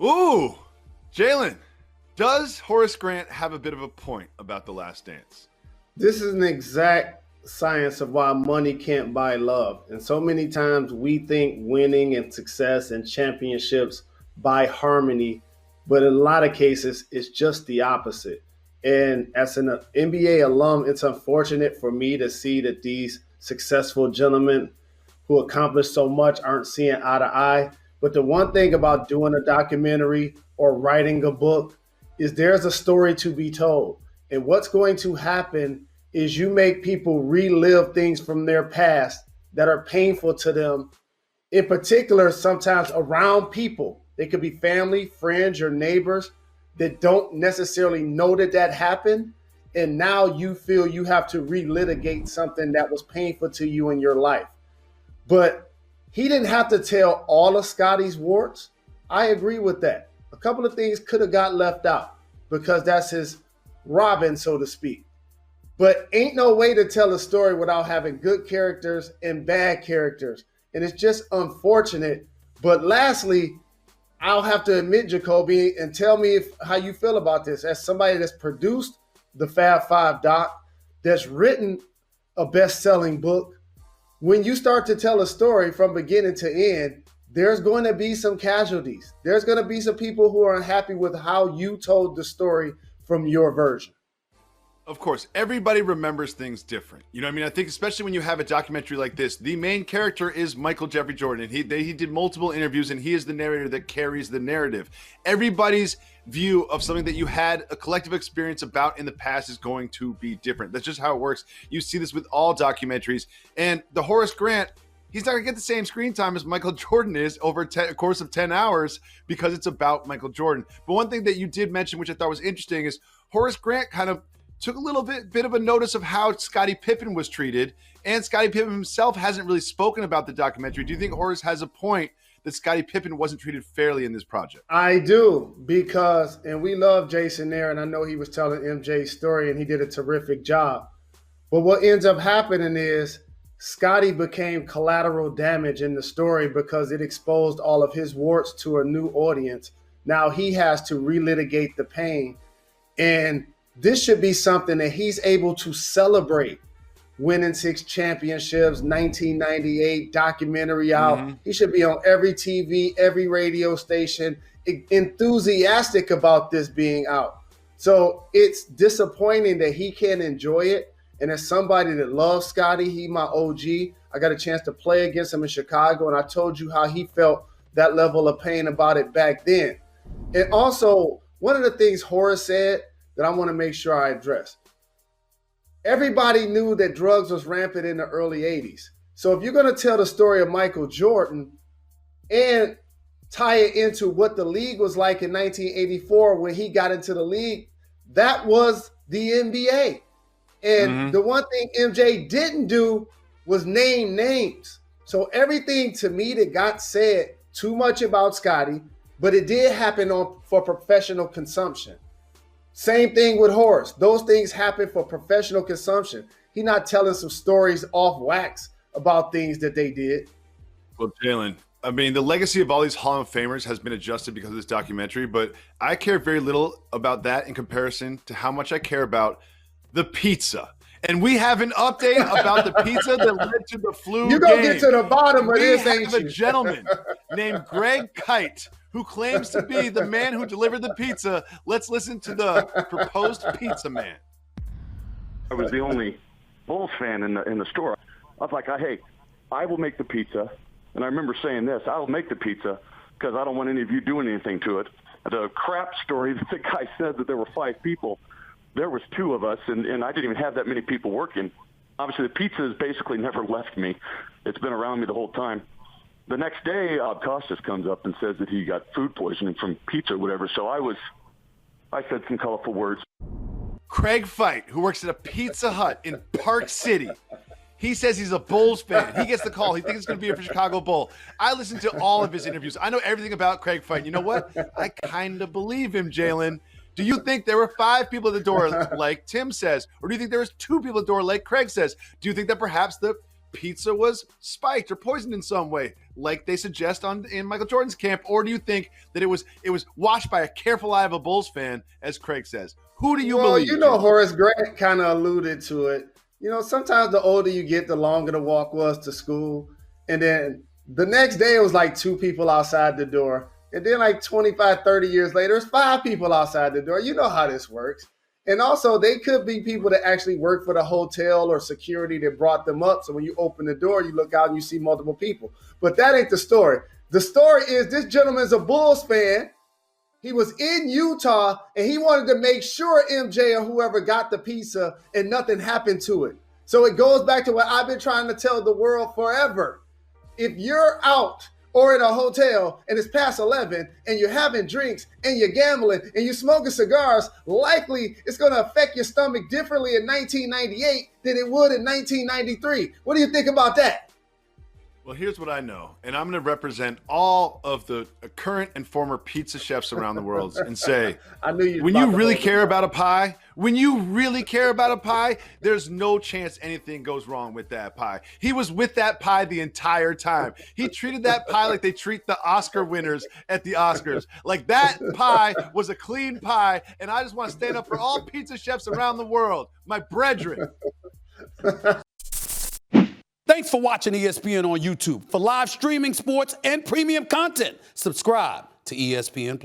Ooh, Jalen, does Horace Grant have a bit of a point about The Last Dance? This is an exact science of why money can't buy love. And so many times we think winning and success and championships buy harmony, but in a lot of cases, it's just the opposite. And as an NBA alum, it's unfortunate for me to see that these successful gentlemen who accomplish so much aren't seeing eye to eye. But the one thing about doing a documentary or writing a book is there's a story to be told. And what's going to happen is you make people relive things from their past that are painful to them, in particular, sometimes around people. They could be family, friends, your neighbors that don't necessarily know that that happened. And now you feel you have to relitigate something that was painful to you in your life. But he didn't have to tell all of Scotty's warts. I agree with that. A couple of things could have got left out because that's his Robin, so to speak. But ain't no way to tell a story without having good characters and bad characters. And it's just unfortunate. But lastly, I'll have to admit, Jacoby, and tell me how you feel about this. As somebody that's produced the Fab Five doc, that's written a best-selling book, when you start to tell a story from beginning to end, there's going to be some casualties. There's going to be some people who are unhappy with how you told the story from your version. Of course, everybody remembers things different. You know what I mean? I think especially when you have a documentary like this, the main character is Michael Jeffrey Jordan. And he did multiple interviews, and he is the narrator that carries the narrative. Everybody's view of something that you had a collective experience about in the past is going to be different. That's just how it works. You see this with all documentaries. And the Horace Grant, he's not going to get the same screen time as Michael Jordan is over a course of 10 hours because it's about Michael Jordan. But one thing that you did mention, which I thought was interesting, is Horace Grant kind of took a little bit of a notice of how Scottie Pippen was treated, and Scottie Pippen himself hasn't really spoken about the documentary. Do you think Horace has a point that Scottie Pippen wasn't treated fairly in this project? I do, because, and we love Jason there, and I know he was telling MJ's story, and he did a terrific job. But what ends up happening is Scottie became collateral damage in the story because it exposed all of his warts to a new audience. Now he has to relitigate the pain, and this should be something that he's able to celebrate. Winning 6 championships, 1998 documentary out. Mm-hmm. He should be on every TV, every radio station, enthusiastic about this being out. So it's disappointing that he can't enjoy it. And as somebody that loves Scottie, he my OG. I got a chance to play against him in Chicago, and I told you how he felt that level of pain about it back then. And also, one of the things Horace said that I want to make sure I address. Everybody knew that drugs was rampant in the early 80s. So if you're going to tell the story of Michael Jordan and tie it into what the league was like in 1984 when he got into the league, that was the NBA. And the one thing MJ didn't do was name names. So everything to me that got said too much about Scottie, but it did happen for professional consumption. Same thing with Horace. Those things happen for professional consumption. He's not telling some stories off wax about things that they did. Well, Jalen, I mean, the legacy of all these Hall of Famers has been adjusted because of this documentary, but I care very little about that in comparison to how much I care about the pizza. And we have an update about the pizza that led to the flu You're going to get to the bottom of this, ain't you? We have a gentleman named Craig Fite who claims to be the man who delivered the pizza. Let's listen to the proposed pizza man. I was the only Bulls fan in the store. I was like, hey, I will make the pizza. And I remember saying this, I will make the pizza because I don't want any of you doing anything to it. The crap story that the guy said that there were 5 people. There was 2 of us, and I didn't even have that many people working. Obviously, the pizza has basically never left me. It's been around me the whole time. The next day, Costas comes up and says that he got food poisoning from pizza or whatever. So I said some colorful words. Craig Fite, who works at a Pizza Hut in Park City, he says he's a Bulls fan. He gets the call. He thinks it's going to be a Chicago Bull. I listened to all of his interviews. I know everything about Craig Fite. You know what? I kind of believe him, Jalen. Do you think there were 5 people at the door like Tim says? Or do you think there was 2 people at the door like Craig says? Do you think that perhaps the pizza was spiked or poisoned in some way? like they suggest in Michael Jordan's camp, or do you think that it was watched by a careful eye of a Bulls fan, as Craig says? Who do you believe? You know, Horace Grant kind of alluded to it. You know, sometimes the older you get, the longer the walk was to school. And then the next day, it was like 2 people outside the door. And then like 25, 30 years later, it's 5 people outside the door. You know how this works. And also, they could be people that actually work for the hotel or security that brought them up. So when you open the door, you look out and you see multiple people. But that ain't the story. The story is this gentleman's a Bulls fan. He was in Utah, and he wanted to make sure MJ or whoever got the pizza and nothing happened to it. So it goes back to what I've been trying to tell the world forever. If you're out or in a hotel and it's past 11 and you're having drinks and you're gambling and you're smoking cigars, likely it's going to affect your stomach differently in 1998 than it would in 1993. What do you think about that? Well, here's what I know, and I'm going to represent all of the current and former pizza chefs around the world and say, when you really care about a pie, there's no chance anything goes wrong with that pie. He was with that pie the entire time. He treated that pie like they treat the Oscar winners at the Oscars. Like that pie was a clean pie, and I just want to stand up for all pizza chefs around the world, my brethren. Thanks for watching ESPN on YouTube. For live streaming sports and premium content, subscribe to ESPN+.